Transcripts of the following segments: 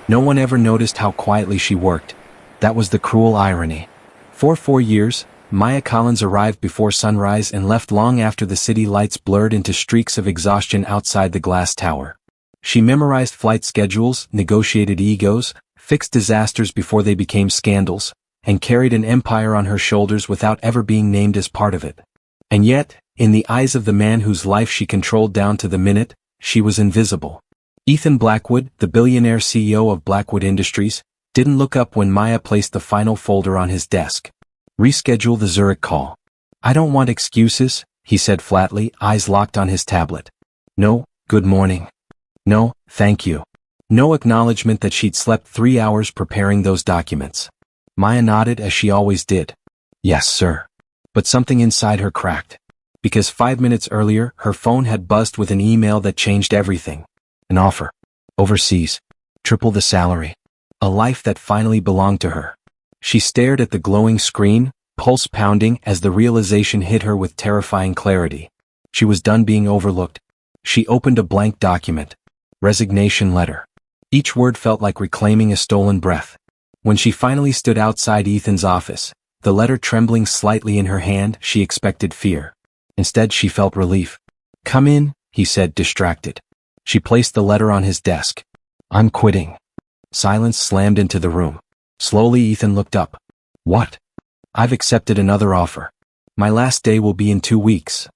No one ever noticed how quietly she worked. That was the cruel irony. For 4 years, Maya Collins arrived before sunrise and left long after the city lights blurred into streaks of exhaustion outside the glass tower. She memorized flight schedules, negotiated egos, fixed disasters before they became scandals, and carried an empire on her shoulders without ever being named as part of it. And yet, in the eyes of the man whose life she controlled down to the minute, she was invisible. Ethan Blackwood, the billionaire CEO of Blackwood Industries, didn't look up when Maya placed the final folder on his desk. Reschedule the Zurich call. I don't want excuses, he said flatly, eyes locked on his tablet. No, good morning. No, thank you. No acknowledgement that she'd slept 3 hours preparing those documents. Maya nodded as she always did. Yes, sir. But something inside her cracked. Because 5 minutes earlier, her phone had buzzed with an email that changed everything. An offer. Overseas. Triple the salary. A life that finally belonged to her. She stared at the glowing screen, pulse pounding as the realization hit her with terrifying clarity. She was done being overlooked. She opened a blank document. Resignation letter. Each word felt like reclaiming a stolen breath. When she finally stood outside Ethan's office, the letter trembling slightly in her hand, she expected fear. Instead, she felt relief. Come in, he said, distracted. She placed the letter on his desk. I'm quitting. Silence slammed into the room. Slowly Ethan looked up. What? I've accepted another offer. My last day will be in 2 weeks.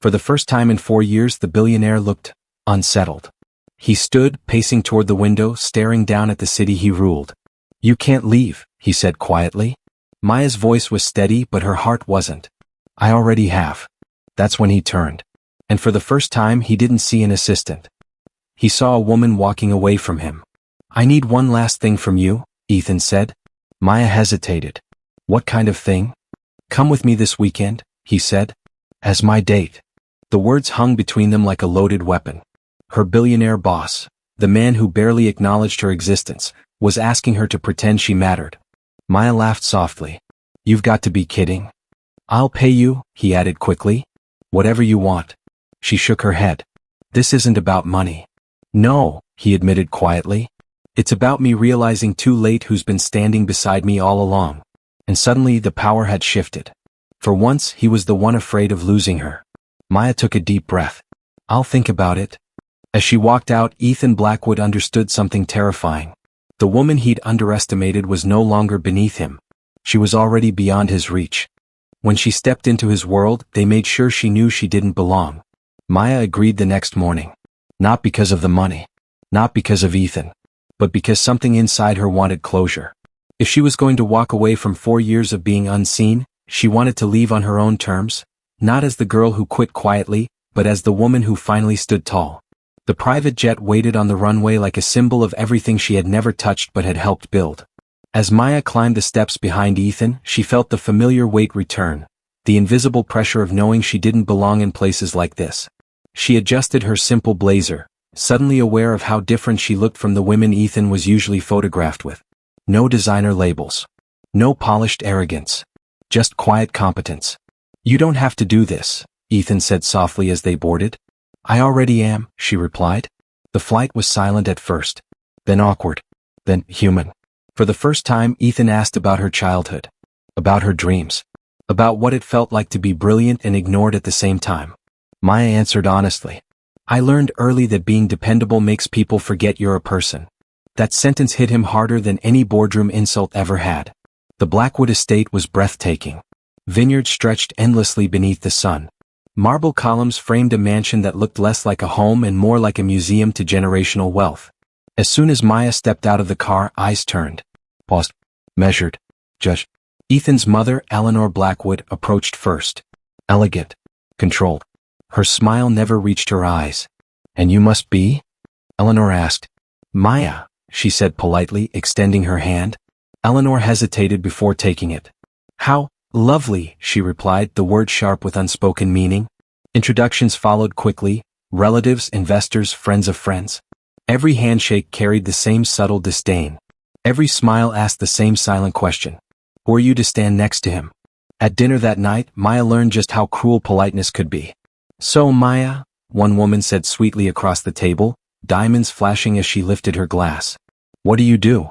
For the first time in 4 years, the billionaire looked unsettled. He stood, pacing toward the window, staring down at the city he ruled. You can't leave, he said quietly. Maya's voice was steady, but her heart wasn't. I already have. That's when he turned. And for the first time, he didn't see an assistant. He saw a woman walking away from him. I need one last thing from you, Ethan said. Maya hesitated. What kind of thing? Come with me this weekend, he said. As my date. The words hung between them like a loaded weapon. Her billionaire boss, the man who barely acknowledged her existence, was asking her to pretend she mattered. Maya laughed softly. You've got to be kidding. I'll pay you, he added quickly. Whatever you want. She shook her head. This isn't about money. No, he admitted quietly. It's about me realizing too late who's been standing beside me all along. And suddenly the power had shifted. For once, he was the one afraid of losing her. Maya took a deep breath. I'll think about it. As she walked out, Ethan Blackwood understood something terrifying. The woman he'd underestimated was no longer beneath him. She was already beyond his reach. When she stepped into his world, they made sure she knew she didn't belong. Maya agreed the next morning. Not because of the money. Not because of Ethan. But because something inside her wanted closure. If she was going to walk away from 4 years of being unseen, she wanted to leave on her own terms, not as the girl who quit quietly, but as the woman who finally stood tall. The private jet waited on the runway like a symbol of everything she had never touched but had helped build. As Maya climbed the steps behind Ethan, she felt the familiar weight return, the invisible pressure of knowing she didn't belong in places like this. She adjusted her simple blazer, suddenly aware of how different she looked from the women Ethan was usually photographed with. No designer labels. No polished arrogance. Just quiet competence. You don't have to do this, Ethan said softly as they boarded. I already am, she replied. The flight was silent at first. Then awkward. Then human. For the first time, Ethan asked about her childhood. About her dreams. About what it felt like to be brilliant and ignored at the same time. Maya answered honestly. I learned early that being dependable makes people forget you're a person. That sentence hit him harder than any boardroom insult ever had. The Blackwood estate was breathtaking. Vineyards stretched endlessly beneath the sun. Marble columns framed a mansion that looked less like a home and more like a museum to generational wealth. As soon as Maya stepped out of the car, eyes turned. Paused. Measured. Judged. Ethan's mother, Eleanor Blackwood, approached first. Elegant. Controlled. Her smile never reached her eyes. And you must be? Eleanor asked. Maya, she said politely, extending her hand. Eleanor hesitated before taking it. How lovely, she replied, the word sharp with unspoken meaning. Introductions followed quickly, relatives, investors, friends of friends. Every handshake carried the same subtle disdain. Every smile asked the same silent question. Were you to stand next to him? At dinner that night, Maya learned just how cruel politeness could be. So Maya, one woman said sweetly across the table, diamonds flashing as she lifted her glass. What do you do?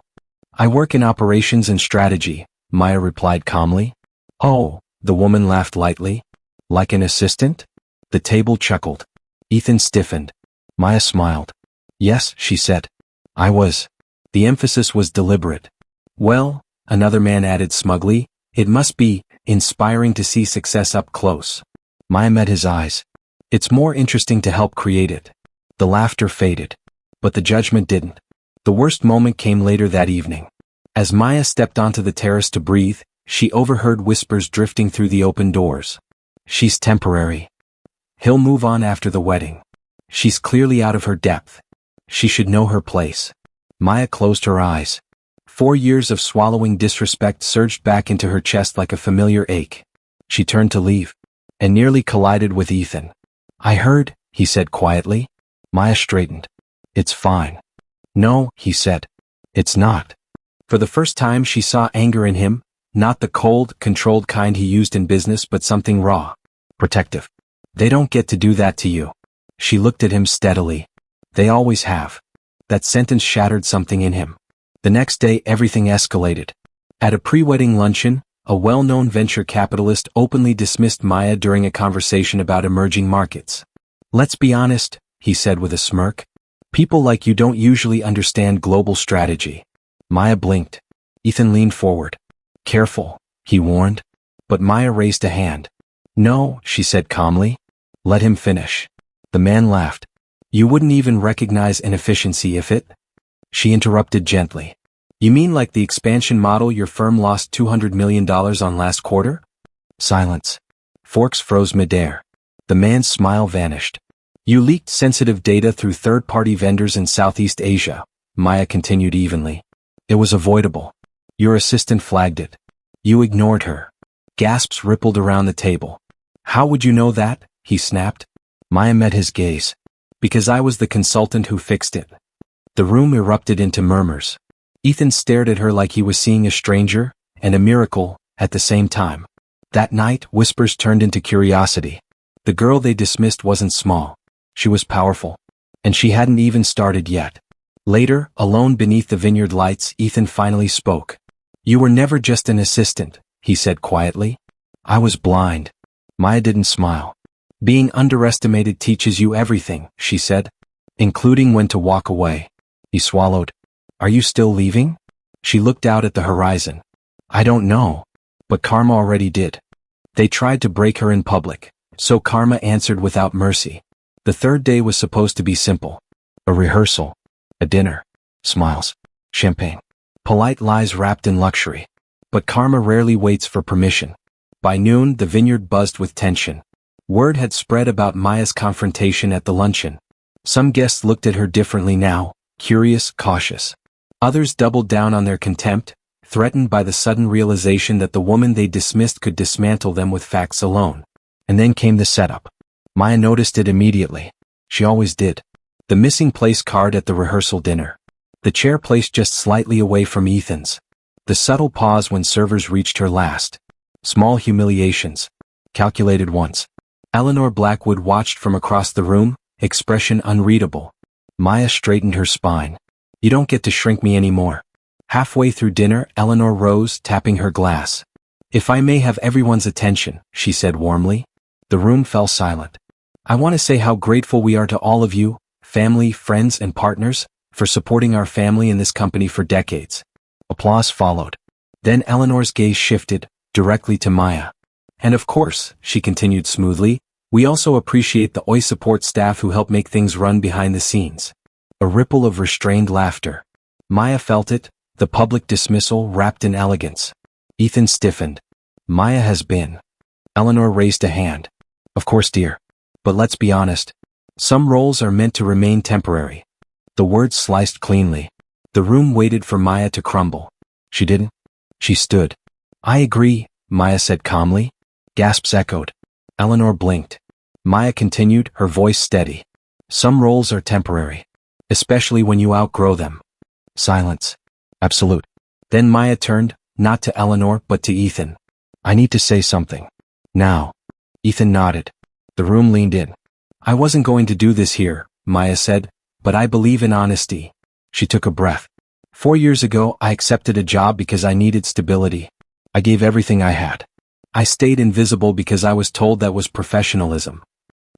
I work in operations and strategy, Maya replied calmly. Oh, the woman laughed lightly. Like an assistant? The table chuckled. Ethan stiffened. Maya smiled. Yes, she said. I was. The emphasis was deliberate. Well, another man added smugly, it must be inspiring to see success up close. Maya met his eyes. It's more interesting to help create it. The laughter faded. But the judgment didn't. The worst moment came later that evening. As Maya stepped onto the terrace to breathe, she overheard whispers drifting through the open doors. She's temporary. He'll move on after the wedding. She's clearly out of her depth. She should know her place. Maya closed her eyes. 4 years of swallowing disrespect surged back into her chest like a familiar ache. She turned to leave, and nearly collided with Ethan. I heard, he said quietly. Maya straightened. It's fine. No, he said. It's not. For the first time she saw anger in him, not the cold, controlled kind he used in business but something raw. Protective. They don't get to do that to you. She looked at him steadily. They always have. That sentence shattered something in him. The next day everything escalated. At a pre-wedding luncheon, a well-known venture capitalist openly dismissed Maya during a conversation about emerging markets. Let's be honest, he said with a smirk. People like you don't usually understand global strategy. Maya blinked. Ethan leaned forward. Careful, he warned. But Maya raised a hand. No, she said calmly. Let him finish. The man laughed. You wouldn't even recognize inefficiency if it? She interrupted gently. You mean like the expansion model your firm lost $200 million on last quarter? Silence. Forks froze midair. The man's smile vanished. You leaked sensitive data through third-party vendors in Southeast Asia, Maya continued evenly. It was avoidable. Your assistant flagged it. You ignored her. Gasps rippled around the table. How would you know that? He snapped. Maya met his gaze. Because I was the consultant who fixed it. The room erupted into murmurs. Ethan stared at her like he was seeing a stranger, and a miracle, at the same time. That night, whispers turned into curiosity. The girl they dismissed wasn't small. She was powerful. And she hadn't even started yet. Later, alone beneath the vineyard lights, Ethan finally spoke. You were never just an assistant, he said quietly. I was blind. Maya didn't smile. Being underestimated teaches you everything, she said. Including when to walk away. He swallowed. Are you still leaving? She looked out at the horizon. I don't know. But karma already did. They tried to break her in public, so karma answered without mercy. The third day was supposed to be simple. A rehearsal. A dinner. Smiles. Champagne. Polite lies wrapped in luxury. But karma rarely waits for permission. By noon, the vineyard buzzed with tension. Word had spread about Maya's confrontation at the luncheon. Some guests looked at her differently now, curious, cautious. Others doubled down on their contempt, threatened by the sudden realization that the woman they dismissed could dismantle them with facts alone. And then came the setup. Maya noticed it immediately. She always did. The missing place card at the rehearsal dinner. The chair placed just slightly away from Ethan's. The subtle pause when servers reached her last. Small humiliations. Calculated once. Eleanor Blackwood watched from across the room, expression unreadable. Maya straightened her spine. You don't get to shrink me anymore. Halfway through dinner, Eleanor rose, tapping her glass. If I may have everyone's attention, she said warmly. The room fell silent. I want to say how grateful we are to all of you, family, friends, and partners, for supporting our family and this company for decades. Applause followed. Then Eleanor's gaze shifted, directly to Maya. And of course, she continued smoothly, we also appreciate the OI support staff who help make things run behind the scenes. A ripple of restrained laughter. Maya felt it, the public dismissal wrapped in elegance. Ethan stiffened. Maya has been. Eleanor raised a hand. Of course, dear. But let's be honest. Some roles are meant to remain temporary. The words sliced cleanly. The room waited for Maya to crumble. She didn't. She stood. I agree, Maya said calmly. Gasps echoed. Eleanor blinked. Maya continued, her voice steady. Some roles are temporary. Especially when you outgrow them. Silence. Absolute. Then Maya turned, not to Eleanor but to Ethan. I need to say something. Now. Ethan nodded. The room leaned in. I wasn't going to do this here, Maya said, but I believe in honesty. She took a breath. 4 years ago, I accepted a job because I needed stability. I gave everything I had. I stayed invisible because I was told that was professionalism.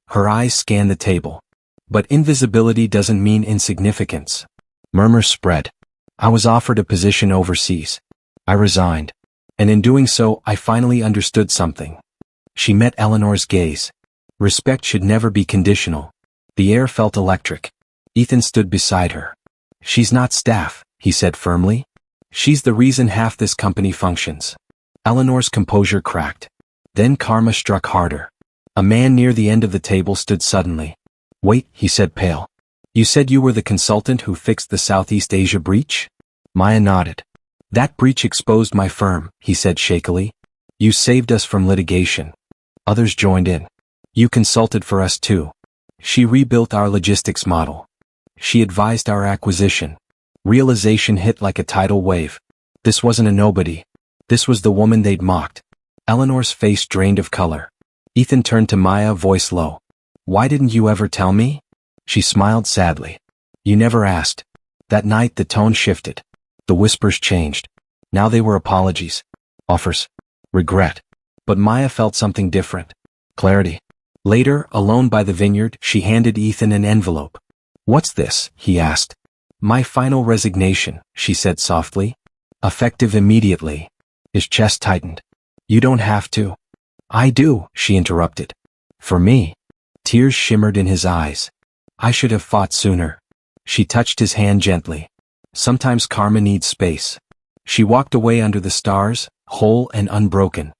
Her eyes scanned the table. But invisibility doesn't mean insignificance. Murmurs spread. I was offered a position overseas. I resigned. And in doing so, I finally understood something. She met Eleanor's gaze. Respect should never be conditional. The air felt electric. Ethan stood beside her. She's not staff, he said firmly. She's the reason half this company functions. Eleanor's composure cracked. Then karma struck harder. A man near the end of the table stood suddenly. Wait, he said, pale. You said you were the consultant who fixed the Southeast Asia breach? Maya nodded. That breach exposed my firm, he said shakily. You saved us from litigation. Others joined in. You consulted for us too. She rebuilt our logistics model. She advised our acquisition. Realization hit like a tidal wave. This wasn't a nobody. This was the woman they'd mocked. Eleanor's face drained of color. Ethan turned to Maya, voice low. Why didn't you ever tell me? She smiled sadly. You never asked. That night the tone shifted. The whispers changed. Now they were apologies. Offers. Regret. But Maya felt something different. Clarity. Later, alone by the vineyard, she handed Ethan an envelope. What's this? He asked. My final resignation, she said softly. Effective immediately. His chest tightened. You don't have to. I do, she interrupted. For me. Tears shimmered in his eyes. I should have fought sooner. She touched his hand gently. Sometimes karma needs space. She walked away under the stars, whole and unbroken.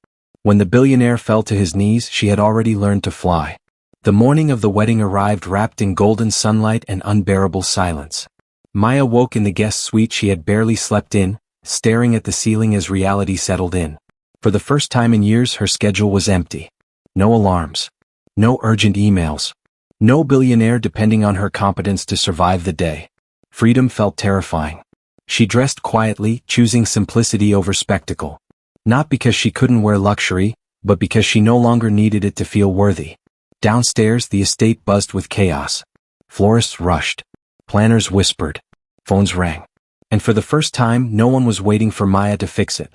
When the billionaire fell to his knees, she had already learned to fly. The morning of the wedding arrived wrapped in golden sunlight and unbearable silence. Maya woke in the guest suite she had barely slept in, staring at the ceiling as reality settled in. For the first time in years, her schedule was empty. No alarms. No urgent emails. No billionaire depending on her competence to survive the day. Freedom felt terrifying. She dressed quietly, choosing simplicity over spectacle. Not because she couldn't wear luxury, but because she no longer needed it to feel worthy. Downstairs, the estate buzzed with chaos. Florists rushed. Planners whispered. Phones rang. And for the first time, no one was waiting for Maya to fix it.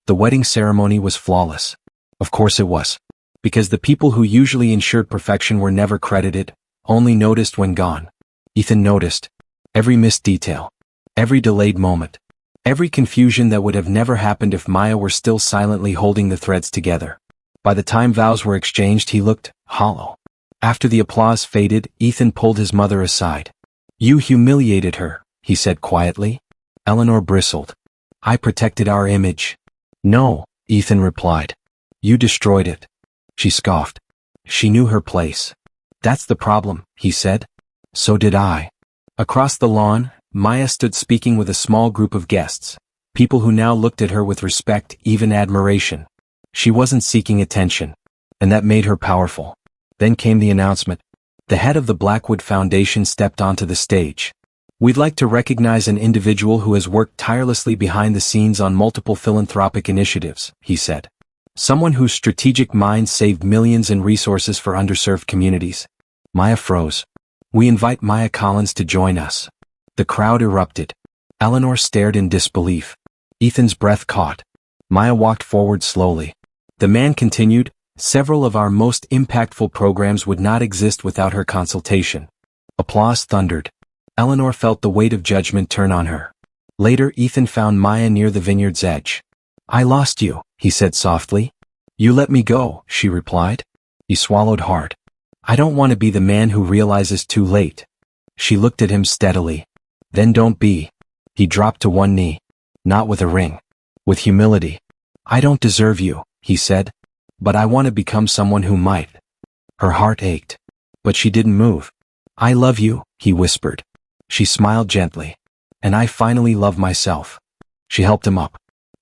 The wedding ceremony was flawless. Of course it was. Because the people who usually ensured perfection were never credited, only noticed when gone. Ethan noticed. Every missed detail. Every delayed moment. Every confusion that would have never happened if Maya were still silently holding the threads together. By the time vows were exchanged, he looked hollow. After the applause faded, Ethan pulled his mother aside. You humiliated her, he said quietly. Eleanor bristled. I protected our image. No, Ethan replied. You destroyed it. She scoffed. She knew her place. That's the problem, he said. So did I. Across the lawn, Maya stood speaking with a small group of guests, people who now looked at her with respect, even admiration. She wasn't seeking attention, and that made her powerful. Then came the announcement. The head of the Blackwood Foundation stepped onto the stage. We'd like to recognize an individual who has worked tirelessly behind the scenes on multiple philanthropic initiatives, he said. Someone whose strategic mind saved millions in resources for underserved communities. Maya froze. We invite Maya Collins to join us. The crowd erupted. Eleanor stared in disbelief. Ethan's breath caught. Maya walked forward slowly. The man continued, several of our most impactful programs would not exist without her consultation. Applause thundered. Eleanor felt the weight of judgment turn on her. Later, Ethan found Maya near the vineyard's edge. I lost you, he said softly. You let me go, she replied. He swallowed hard. I don't want to be the man who realizes too late. She looked at him steadily. Then don't be. He dropped to one knee. Not with a ring. With humility. I don't deserve you, he said. But I want to become someone who might. Her heart ached. But she didn't move. I love you, he whispered. She smiled gently. And I finally love myself. She helped him up.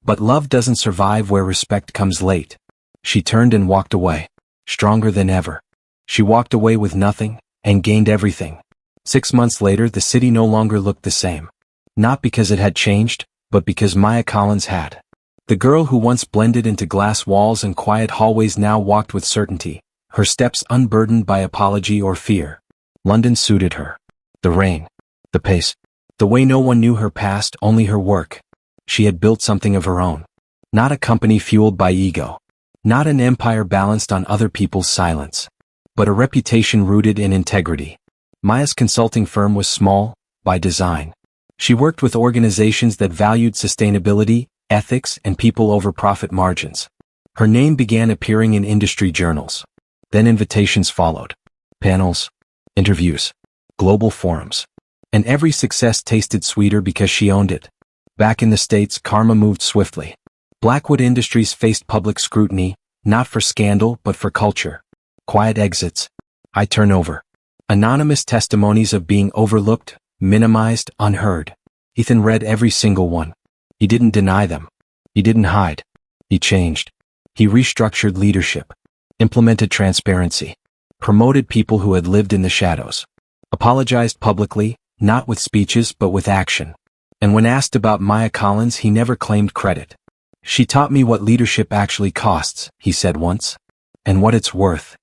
But love doesn't survive where respect comes late. She turned and walked away. Stronger than ever. She walked away with nothing, and gained everything. 6 months later, the city no longer looked the same. Not because it had changed, but because Maya Collins had. The girl who once blended into glass walls and quiet hallways now walked with certainty, her steps unburdened by apology or fear. London suited her. The rain. The pace. The way no one knew her past, only her work. She had built something of her own. Not a company fueled by ego. Not an empire balanced on other people's silence. But a reputation rooted in integrity. Maya's consulting firm was small, by design. She worked with organizations that valued sustainability, ethics, and people over profit margins. Her name began appearing in industry journals. Then invitations followed. Panels, interviews, global forums. And every success tasted sweeter because she owned it. Back in the States, karma moved swiftly. Blackwood Industries faced public scrutiny, not for scandal but for culture. Quiet exits. High turnover. Anonymous testimonies of being overlooked, minimized, unheard. Ethan read every single one. He didn't deny them. He didn't hide. He changed. He restructured leadership. Implemented transparency. Promoted people who had lived in the shadows. Apologized publicly, not with speeches but with action. And when asked about Maya Collins, he never claimed credit. "She taught me what leadership actually costs," he said once. "And what it's worth."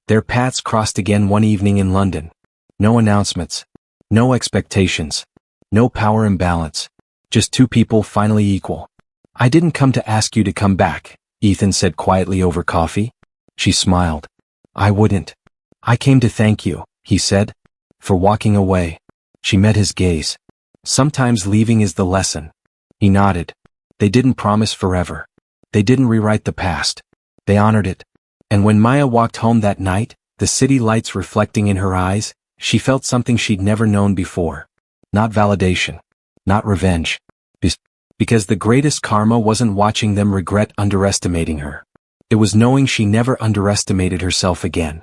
Their paths crossed again one evening in London. No announcements. No expectations. No power imbalance. Just two people finally equal. "I didn't come to ask you to come back," Ethan said quietly over coffee. She smiled. "I wouldn't. I came to thank you," he said, "for walking away." She met his gaze. "Sometimes leaving is the lesson." He nodded. They didn't promise forever. They didn't rewrite the past. They honored it. And when Maya walked home that night, the city lights reflecting in her eyes, she felt something she'd never known before. Not validation. Not revenge. Because the greatest karma wasn't watching them regret underestimating her. It was knowing she never underestimated herself again.